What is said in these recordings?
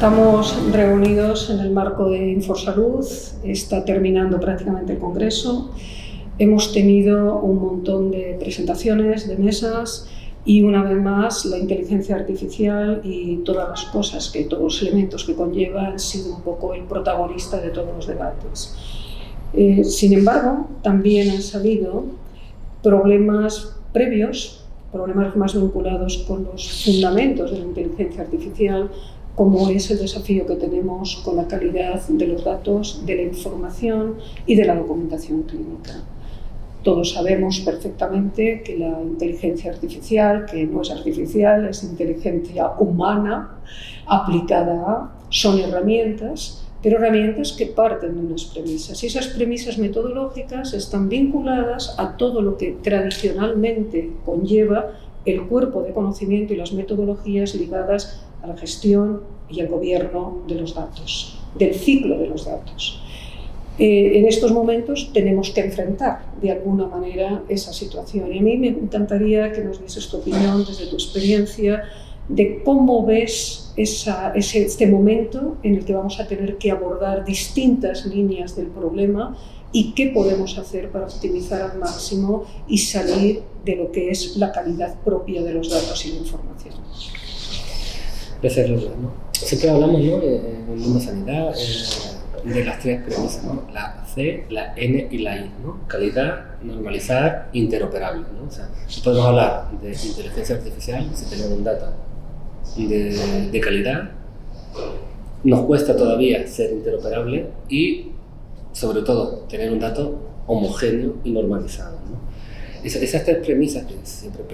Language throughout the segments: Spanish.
Estamos reunidos en el marco de Inforsalud, está terminando prácticamente el congreso. Hemos tenido un montón de presentaciones, de mesas y una vez más la inteligencia artificial y todas las cosas, todos los elementos que conlleva han sido un poco el protagonista de todos los debates. Sin embargo, también han salido problemas previos, problemas más vinculados con los fundamentos de la inteligencia artificial, como es el desafío que tenemos con la calidad de los datos, de la información y de la documentación clínica. Todos sabemos perfectamente que la inteligencia artificial, que no es artificial, es inteligencia humana aplicada son herramientas, pero herramientas que parten de unas premisas. Y esas premisas metodológicas están vinculadas a todo lo que tradicionalmente conlleva el cuerpo de conocimiento y las metodologías ligadas a la gestión y al gobierno de los datos, del ciclo de los datos. En estos momentos tenemos que enfrentar de alguna manera esa situación. Y a mí me encantaría que nos dieses tu opinión desde tu experiencia de cómo ves este momento en el que vamos a tener que abordar distintas líneas del problema y qué podemos hacer para optimizar al máximo y salir de lo que es la calidad propia de los datos y la información. Gracias, Lola, ¿no? Siempre hablamos, ¿no?, en el mundo de sanidad de las tres premisas, ¿no? La C, la N y la I, ¿no? Calidad, normalizar, interoperable, ¿no? O sea, podemos hablar de inteligencia artificial si tenemos un dato de calidad, nos cuesta todavía ser interoperable y, sobre todo, tener un dato homogéneo y normalizado, ¿no? Esas tres premisas que siempre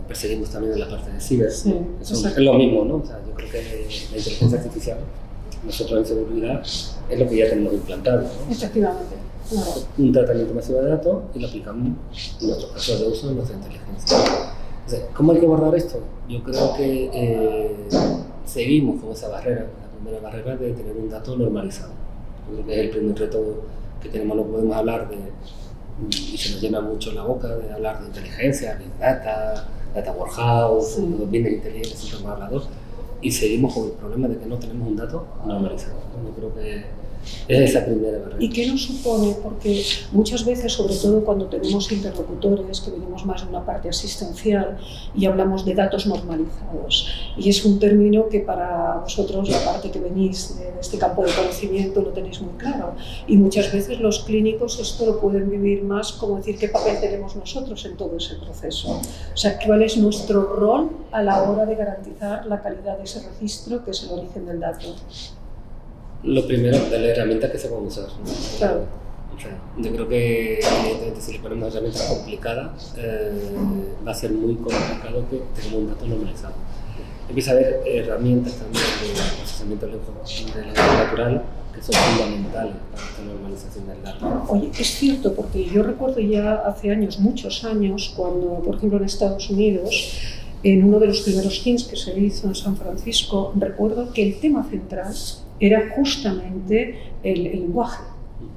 perseguimos también en la parte de ciber, sí, es lo mismo, ¿no? O sea, yo creo que la inteligencia artificial, nosotros en seguridad, es lo que ya tenemos implantado, ¿no? Efectivamente. Claro. Un tratamiento masivo de datos y lo aplicamos en nuestros casos de uso de nuestra inteligencia. Entonces, ¿cómo hay que abordar esto? Yo creo que seguimos con esa barrera, la primera barrera de tener un dato normalizado. Yo creo que es el primer reto que tenemos, no podemos hablar de, y se nos llena mucho la boca de hablar de inteligencia, big data, data warehouse, sí, business intelligence, siempre hemos hablado, y seguimos con el problema de que no tenemos un dato normalizado. Yo creo que es esa primera barrera. ¿Y qué nos supone? Porque muchas veces, sobre todo cuando tenemos interlocutores que venimos más de una parte asistencial y hablamos de datos normalizados, y es un término que para vosotros, la parte que venís de este campo de conocimiento, lo tenéis muy claro, y muchas veces los clínicos esto lo pueden vivir más como decir qué papel tenemos nosotros en todo ese proceso. O sea, ¿cuál es nuestro rol a la hora de garantizar la calidad de ese registro que es el origen del dato? Lo primero, de la herramienta que se puede usar, ¿no? Claro. O sea, yo creo que evidentemente si le ponemos herramientas complicadas, va a ser muy complicado que tengamos un dato normalizado. Empieza a haber herramientas también de procesamiento del lenguaje natural que son fundamentales para esta normalización del dato. Oye, es cierto, porque yo recuerdo ya hace años, muchos años, cuando, por ejemplo, en Estados Unidos, en uno de los primeros HINTs que se hizo en San Francisco, recuerdo que el tema central era justamente el lenguaje,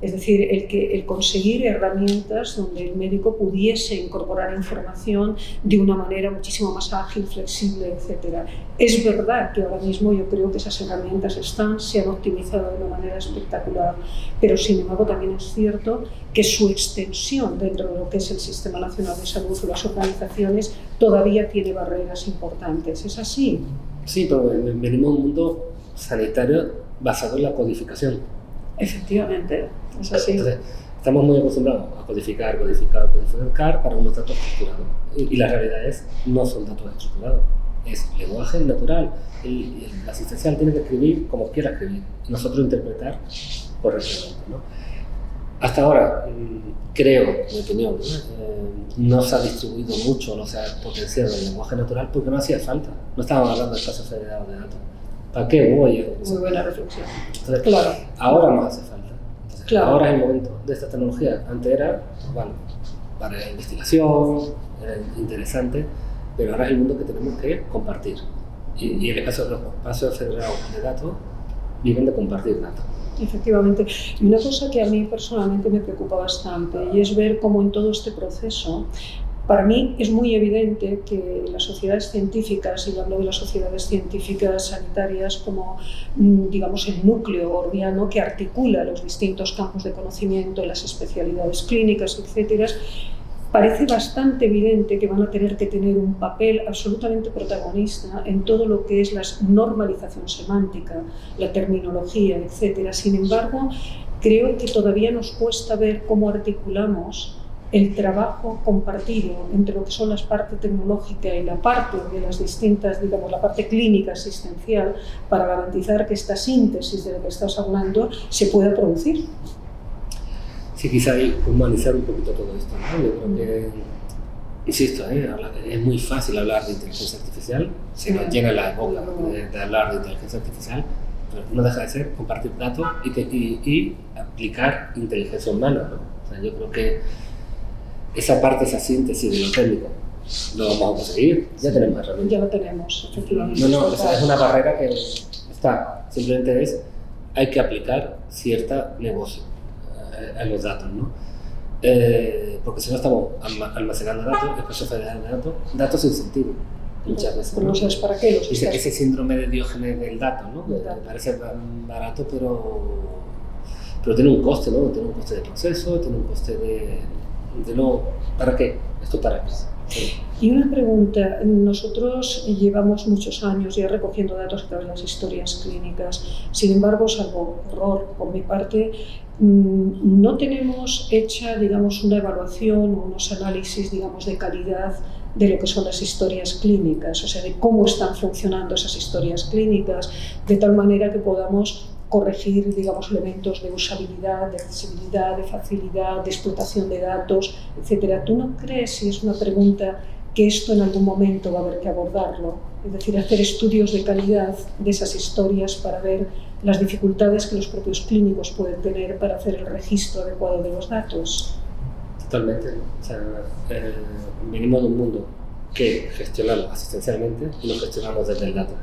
es decir, el conseguir herramientas donde el médico pudiese incorporar información de una manera muchísimo más ágil, flexible, etc. Es verdad que ahora mismo yo creo que esas herramientas se han optimizado de una manera espectacular, pero sin embargo también es cierto que su extensión dentro de lo que es el Sistema Nacional de Salud o las organizaciones todavía tiene barreras importantes. ¿Es así? Sí, pero venimos de un mundo sanitario basado en la codificación. Efectivamente, es así. Entonces, estamos muy acostumbrados a codificar para unos datos estructurados. Y la realidad es, no son datos estructurados, es lenguaje natural. El asistencial tiene que escribir como quiera escribir, y nosotros interpretar correctamente, ¿no? Hasta ahora, creo, en mi opinión, no se ha distribuido mucho, no se ha potenciado el lenguaje natural porque no hacía falta. No estábamos hablando de espacios federados de datos. ¿Para qué voy a...? Muy buena reflexión. Entonces, claro. Ahora nos hace falta. Entonces, claro. Ahora es el momento de esta tecnología. Antes era, bueno, para la investigación, era interesante, pero ahora es el mundo que tenemos que compartir. Y en el caso de los espacios federados de datos, viven de compartir datos. Efectivamente. Y una cosa que a mí personalmente me preocupa bastante y es ver cómo en todo este proceso Para mí es muy evidente que las sociedades científicas, y hablo de las sociedades científicas sanitarias como, digamos, el núcleo gordiano que articula los distintos campos de conocimiento, las especialidades clínicas, etcétera, parece bastante evidente que van a tener que tener un papel absolutamente protagonista en todo lo que es la normalización semántica, la terminología, etcétera. Sin embargo, creo que todavía nos cuesta ver cómo articulamos el trabajo compartido entre lo que son las partes tecnológica y la parte de las distintas, digamos, la parte clínica asistencial, para garantizar que esta síntesis de la que estás hablando se pueda producir. Sí, quizá hay que humanizar un poquito todo esto, ¿no? Yo creo que, insisto, es muy fácil hablar de inteligencia artificial, se nos llena la boca de hablar de inteligencia artificial, pero no deja de ser compartir datos y aplicar inteligencia humana, ¿no? O sea, yo creo que esa parte, esa síntesis de lo técnico, lo vamos a conseguir, ya tenemos herramientas. Ya lo tenemos, efectivamente. No, es una barrera que está, simplemente hay que aplicar cierta negocio a los datos, ¿no? Porque si no estamos almacenando datos, espacios federales de datos sin sentido, muchas veces. Pero no sabes para qué los estás. Ese síndrome de Diógenes del dato, ¿no? Parece barato, pero tiene un coste, ¿no? Tiene un coste de proceso, tiene un coste de no, ¿para qué? ¿Esto para qué? Sí. Y una pregunta, nosotros llevamos muchos años ya recogiendo datos a través de las historias clínicas, sin embargo, salvo error por mi parte, no tenemos hecha, digamos, una evaluación o unos análisis, digamos, de calidad de lo que son las historias clínicas, o sea, de cómo están funcionando esas historias clínicas, de tal manera que podamos corregir, digamos, elementos de usabilidad, de accesibilidad, de facilidad, de explotación de datos, etc. ¿Tú no crees, si es una pregunta, que esto en algún momento va a haber que abordarlo? Es decir, hacer estudios de calidad de esas historias para ver las dificultades que los propios clínicos pueden tener para hacer el registro adecuado de los datos. Totalmente. O sea, venimos de un mundo que gestionamos asistencialmente y lo gestionamos desde el dato.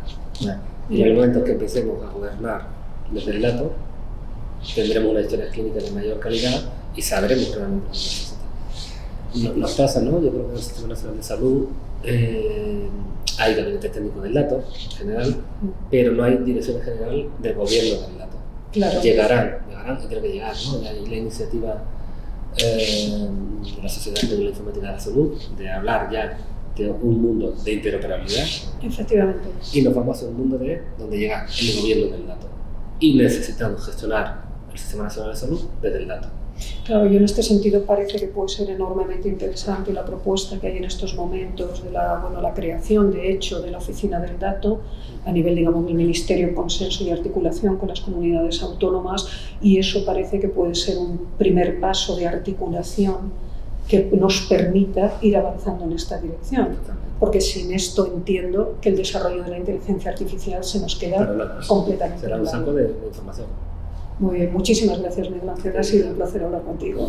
Y en el momento que empecemos a gobernar desde el dato, tendremos una historia clínica de mayor calidad y sabremos realmente lo que necesitamos. Nos pasa, ¿no? Yo creo que en el Sistema Nacional de Salud hay gabinete técnico del dato en general, pero no hay dirección general del gobierno del dato. Claro. Llegarán y tienen que llegar, ¿no? Hay la iniciativa de la Sociedad de la Informática de la Salud de hablar ya de un mundo de interoperabilidad. Efectivamente. Y nos vamos a un mundo donde llega el gobierno del dato. Y necesitamos gestionar el Sistema Nacional de Salud desde el dato. Claro, y en este sentido parece que puede ser enormemente interesante la propuesta que hay en estos momentos de la creación, de hecho, de la Oficina del Dato a nivel, digamos, del Ministerio en consenso y articulación con las comunidades autónomas, y eso parece que puede ser un primer paso de articulación que nos permita ir avanzando en esta dirección. Porque sin esto entiendo que el desarrollo de la inteligencia artificial se nos queda completamente. Será un saco de información. Muy bien, muchísimas gracias, Miguel Ángel. Ha sido un placer hablar contigo.